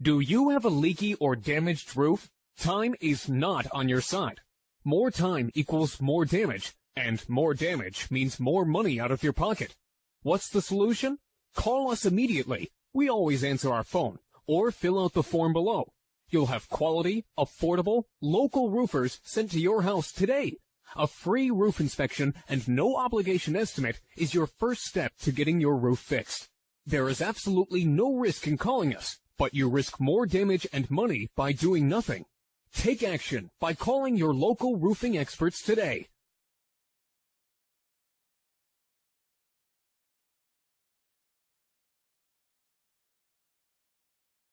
Do you have a leaky or damaged roof? Time is not on your side. More time equals more damage, and more damage means more money out of your pocket. What's the solution? Call us immediately. We always answer our phone, or fill out the form below. You'll have quality, affordable, local roofers sent to your house today. A free roof inspection and no obligation estimate is your first step to getting your roof fixed. There is absolutely no risk in calling us, but you risk more damage and money by doing nothing. Take action by calling your local roofing experts today.